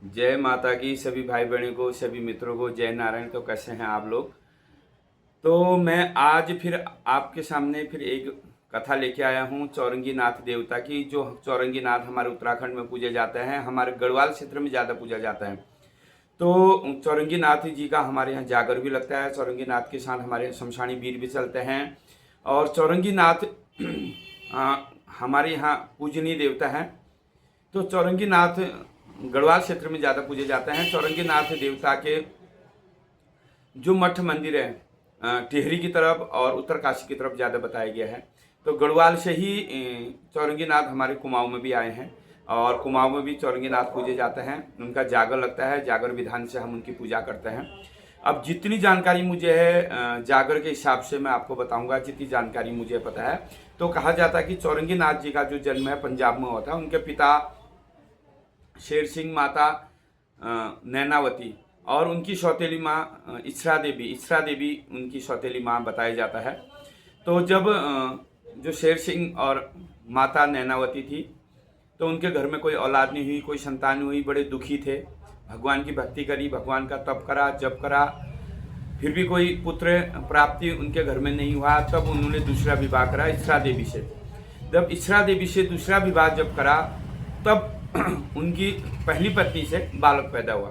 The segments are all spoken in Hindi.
जय माता की सभी भाई बहनों को, सभी मित्रों को जय नारायण। तो कैसे हैं आप लोग? तो मैं आज फिर आपके सामने फिर एक कथा लेके आया हूँ चौरंगी नाथ देवता की। जो चौरंगी नाथ हमारे उत्तराखंड में पूजे जाते हैं, हमारे गढ़वाल क्षेत्र में ज़्यादा पूजा जाता है। तो चौरंगी नाथ जी का हमारे यहाँ जागर भी लगता है। चौरंगी नाथ के साथ हमारे शमशानी वीर भी चलते हैं। और चौरंगी नाथ हमारे यहाँ पूजनीय देवता है। तो चौरंगी नाथ गढ़वाल क्षेत्र में ज़्यादा पूजे जाते हैं। चौरंगी नाथ देवता के जो मठ मंदिर है टिहरी की तरफ और उत्तरकाशी की तरफ ज़्यादा बताया गया है। तो गढ़वाल से ही चौरंगी नाथ हमारे कुमाऊं में भी आए हैं और कुमाऊं में भी चौरंगी नाथ पूजे जाते हैं। उनका जागर लगता है, जागर विधान से हम उनकी पूजा करते हैं। अब जितनी जानकारी मुझे है जागर के हिसाब से मैं आपको बताऊंगा, जितनी जानकारी मुझे पता है। तो कहा जाता है कि चौरंगी नाथ जी का जो जन्म है पंजाब में हुआ था। उनके पिता शेर सिंह, माता नैनावती और उनकी सौतेली माँ इस्रा देवी उनकी सौतेली माँ बताया जाता है। तो जब जो शेर सिंह और माता नैनावती थी तो उनके घर में कोई औलाद नहीं हुई, कोई संतान नहीं हुई, बड़े दुखी थे। भगवान की भक्ति करी, भगवान का तप करा, जप करा, फिर भी कोई पुत्र प्राप्ति उनके घर में नहीं हुआ। तब उन्होंने दूसरा विवाह करा इस्रा देवी से। जब इस्रा देवी से दूसरा विवाह जब करा तब उनकी पहली पत्नी से बालक पैदा हुआ।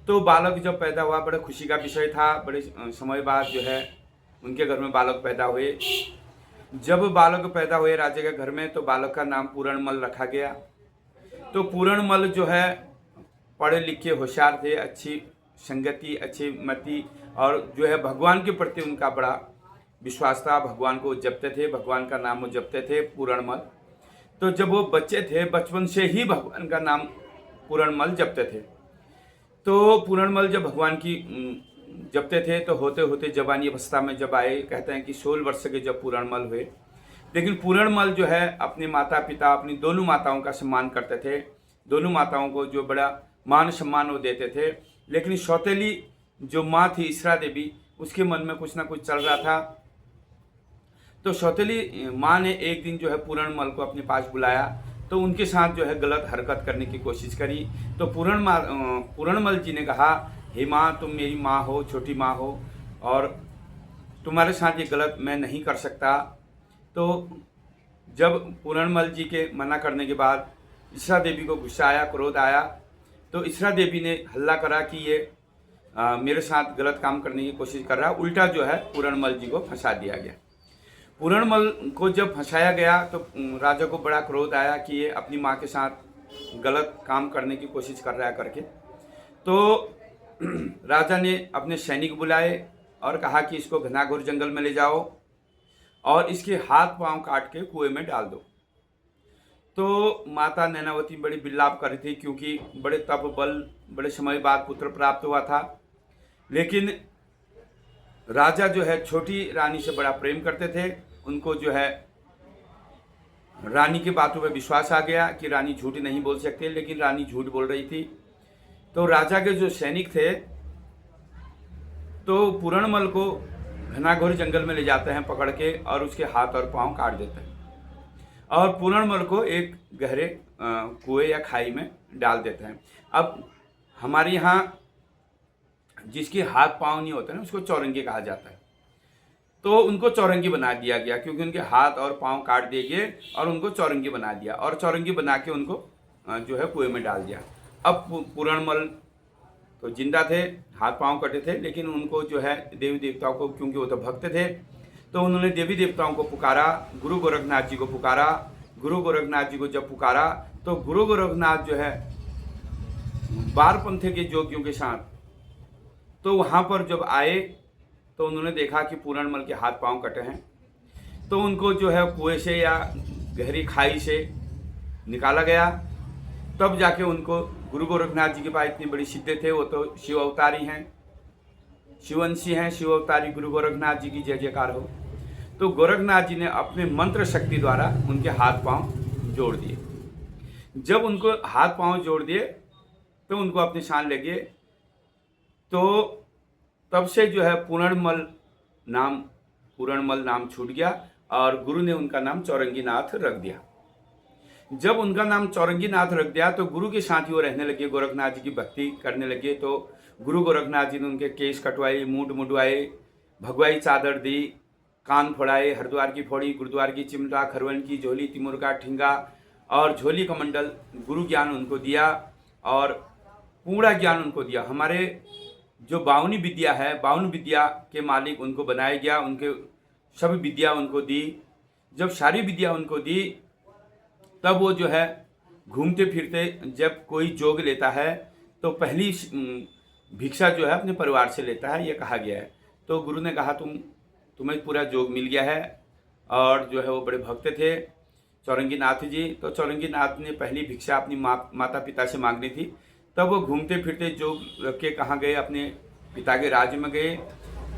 तो बालक जब पैदा हुआ बड़े खुशी का विषय था। बड़े समय बाद जो है उनके घर में बालक पैदा हुए। जब बालक पैदा हुए राजा के घर में तो बालक का नाम पूरणमल रखा गया। तो पूरणमल जो है पढ़े लिखे होशियार थे, अच्छी संगति, अच्छी मति और जो है भगवान के प्रति उनका बड़ा विश्वास था। भगवान को जपते थे, भगवान का नाम वो जपते थे पूरणमल। तो जब वो बच्चे थे बचपन से ही भगवान का नाम पूरणमल जपते थे। तो पूरणमल जब भगवान की जपते थे तो होते होते जवानी अवस्था में जब आए, कहते हैं कि 16 वर्ष के जब पूरणमल हुए। लेकिन पूरणमल जो है अपने माता पिता, अपनी दोनों माताओं का सम्मान करते थे। दोनों माताओं को जो बड़ा मान सम्मान वो देते थे। लेकिन सौतेली जो माँ थी इस्रा देवी, उसके मन में कुछ ना कुछ चल रहा था। तो सौतेली माँ ने एक दिन जो है पूरणमल को अपने पास बुलाया तो उनके साथ जो है गलत हरकत करने की कोशिश करी। तो पूरणमल जी ने कहा, हे माँ, तुम मेरी माँ हो, छोटी माँ हो और तुम्हारे साथ ये गलत मैं नहीं कर सकता। तो जब पूरणमल जी के मना करने के बाद इस्रा देवी को गुस्सा आया, क्रोध आया। तो इस्रा देवी ने हल्ला करा कि ये मेरे साथ गलत काम करने की कोशिश कर रहा है। उल्टा जो है पूरणमल जी को फंसा दिया गया। पूरणमल को जब फंसाया गया तो राजा को बड़ा क्रोध आया कि ये अपनी माँ के साथ गलत काम करने की कोशिश कर रहा है करके। तो राजा ने अपने सैनिक बुलाए और कहा कि इसको घनाघोर जंगल में ले जाओ और इसके हाथ पांव काट के कुएं में डाल दो। तो माता नैनावती बड़ी विलाप कर रही थी क्योंकि बड़े तप बल, बड़े समय बाद पुत्र प्राप्त हुआ था। लेकिन राजा जो है छोटी रानी से बड़ा प्रेम करते थे। उनको जो है रानी की बातों पर विश्वास आ गया कि रानी झूठ नहीं बोल सकती, लेकिन रानी झूठ बोल रही थी। तो राजा के जो सैनिक थे तो पूरणमल को घनाघोर जंगल में ले जाते हैं पकड़ के और उसके हाथ और पांव काट देते हैं और पूरणमल को एक गहरे कुएं या खाई में डाल देते हैं। अब हमारे यहाँ जिसके हाथ पांव नहीं होते ना उसको चौरंगी कहा जाता है। तो उनको चौरंगी बना दिया गया क्योंकि उनके हाथ और पांव काट दिए गए और उनको चौरंगी बना दिया और चौरंगी बना के उनको जो है कुएं में डाल दिया। अब पूरणमल तो जिंदा थे, हाथ पांव कटे थे, लेकिन उनको जो है देवी देवताओं को, क्योंकि वो तो भक्त थे, तो उन्होंने देवी देवताओं को पुकारा, गुरु गोरखनाथ जी को पुकारा। गुरु गोरखनाथ जी को जब पुकारा तो गुरु गोरखनाथ जो है बारपंथी के जोगियों के साथ तो वहाँ पर जब आए तो उन्होंने देखा कि पूरणमल के हाथ पांव कटे हैं। तो उनको जो है कुएं से या गहरी खाई से निकाला गया। तब जाके उनको गुरु गोरखनाथ जी के पास इतनी बड़ी सिद्धि थे। वो तो शिव अवतारी हैं, शिवंशी हैं, शिव अवतारी गुरु गोरखनाथ जी की जय जयकार हो। तो गोरखनाथ जी ने अपने मंत्र शक्ति द्वारा उनके हाथ पांव जोड़ दिए। जब उनको हाथ पांव जोड़ दिए तो उनको अपने शान लगे। तो तब से जो है पूरणमल नाम छूट गया और गुरु ने उनका नाम चौरंगी नाथ रख दिया। जब उनका नाम चौरंगी नाथ रख दिया तो गुरु के साथ ही वो रहने लगे, गोरखनाथ जी की भक्ति करने लगे। तो गुरु गोरखनाथ जी ने उनके केस कटवाए, मूड मुडवाए, भगवाई चादर दी, कान फोड़ाए, हरिद्वार की फोड़ी, गुरुद्वार की चिमटा, खरवन की झोली, तिमुर का ठिंगा और झोली कमंडल गुरु ज्ञान उनको दिया और पूरा ज्ञान उनको दिया। हमारे जो 52 विद्या है, 52 विद्या के मालिक उनको बनाया गया, उनके सभी विद्या उनको दी। जब सारी विद्या उनको दी तब वो जो है घूमते फिरते जब कोई जोग लेता है तो पहली भिक्षा जो है अपने परिवार से लेता है, ये कहा गया है। तो गुरु ने कहा तुम्हें पूरा जोग मिल गया है। और जो है वो बड़े भक्त थे चौरंगी नाथ जी। तो चौरंगी नाथ ने पहली भिक्षा अपनी माता पिता से मांगनी थी। तब वो घूमते फिरते जोग रख के कहाँ गए, अपने पिता के राज्य में गए।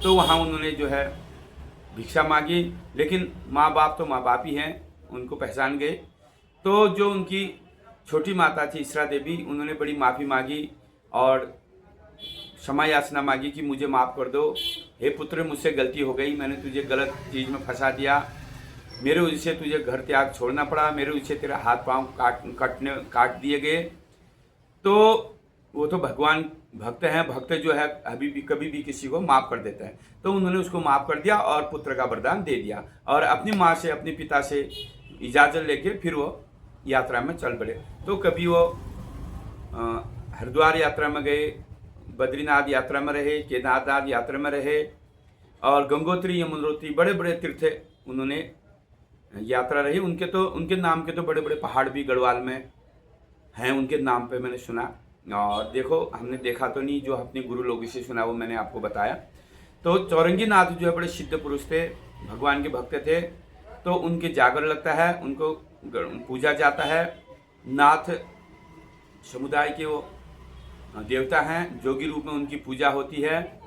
तो वहाँ उन्होंने जो है भिक्षा मांगी, लेकिन माँ बाप तो माँ बाप ही हैं, उनको पहचान गए। तो जो उनकी छोटी माता थी इसरा देवी, उन्होंने बड़ी माफ़ी मांगी और क्षमा याचना मांगी कि मुझे माफ़ कर दो, हे पुत्र मुझसे गलती हो गई, मैंने तुझे गलत चीज़ में फंसा दिया, मेरे वजह से तुझे घर त्याग छोड़ना पड़ा, मेरे वजह से तेरा हाथ पांव काट दिए गए। तो वो तो भगवान भक्त हैं, भक्त जो है कभी भी किसी को माफ़ कर देता है। तो उन्होंने उसको माफ़ कर दिया और पुत्र का वरदान दे दिया और अपनी माँ से अपने पिता से इजाज़त लेके फिर वो यात्रा में चल पड़े। तो कभी वो हरिद्वार यात्रा में गए, बद्रीनाथ यात्रा में रहे, केदारनाथ यात्रा में रहे और गंगोत्री यमुनोत्री बड़े बड़े तीर्थ उन्होंने यात्रा रही। उनके नाम के तो बड़े बड़े पहाड़ भी गढ़वाल में हैं, उनके नाम पे मैंने सुना। और देखो हमने देखा तो नहीं, जो अपने गुरु लोगों से सुना वो मैंने आपको बताया। तो चौरंगी नाथ जो है बड़े सिद्ध पुरुष थे, भगवान के भक्त थे। तो उनके जागर लगता है, उनको पूजा जाता है। नाथ समुदाय के वो देवता हैं, जोगी रूप में उनकी पूजा होती है।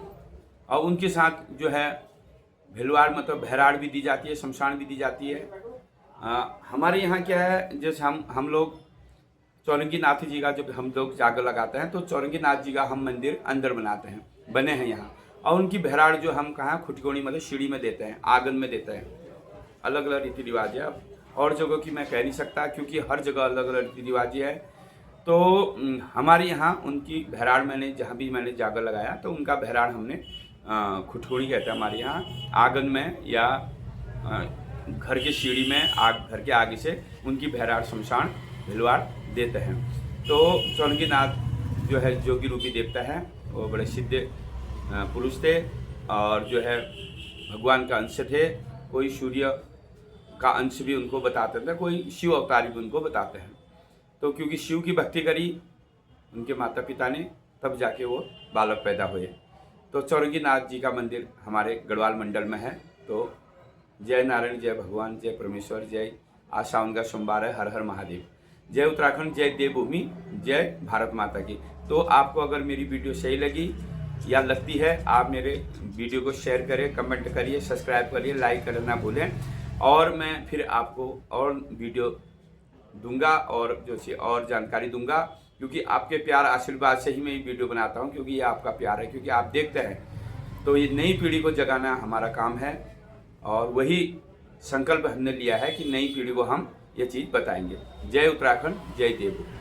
और उनके साथ जो है भेलवाड़ मतलब बहराड़ भी दी जाती है, शमशान भी दी जाती है। हमारे यहाँ क्या है, जैसे हम लोग चौरंगी नाथ जी का जब हम लोग जागर लगाते हैं तो चौरंगी नाथ जी का हम मंदिर अंदर बनाते हैं, बने हैं यहाँ। और उनकी बहराड़ जो हम कहाँ खुटकोणी मतलब सीढ़ी में देते हैं, आंगन में देते हैं। अलग अलग रीति रिवाज है, और जगहों की मैं कह नहीं सकता क्योंकि हर जगह अलग अलग रीति रिवाज है। तो हमारे यहाँ उनकी बहराड़ जहाँ भी मैंने जागर लगाया तो उनका बहराड़ हमने खुटकोणी कहते हैं हमारे यहाँ, आंगन में या घर की सीढ़ी में घर के आगे से उनकी बहराड़ शमशान भिलवाड़ देते हैं। तो चौरंगी नाथ जो है जोगी रूपी देवता है, वो बड़े सिद्ध पुरुष थे और जो है भगवान का अंश थे। कोई सूर्य का अंश भी उनको बताते थे, कोई शिव अवतारी भी उनको बताते हैं। तो क्योंकि शिव की भक्ति करी उनके माता पिता ने, तब जाके वो बालक पैदा हुए। तो चौरंगी नाथ जी का मंदिर हमारे गढ़वाल मंडल में है। तो जय नारायण, जय भगवान, जय परमेश्वर, जय आज सावन का सोमवार है, हर हर महादेव, जय उत्तराखंड, जय देवभूमि, जय भारत माता की। तो आपको अगर मेरी वीडियो सही लगी या लगती है, आप मेरे वीडियो को शेयर करें, कमेंट करिए, सब्सक्राइब करिए, लाइक करना ना भूलें। और मैं फिर आपको और वीडियो दूंगा और और जानकारी दूंगा, क्योंकि आपके प्यार आशीर्वाद से ही मैं ये वीडियो बनाता हूँ, क्योंकि ये आपका प्यार है, क्योंकि आप देखते हैं। तो ये नई पीढ़ी को जगाना हमारा काम है और वही संकल्प हमने लिया है कि नई पीढ़ी को हम ये चीज़ बताएंगे। जय उत्तराखंड, जय देवभूमि।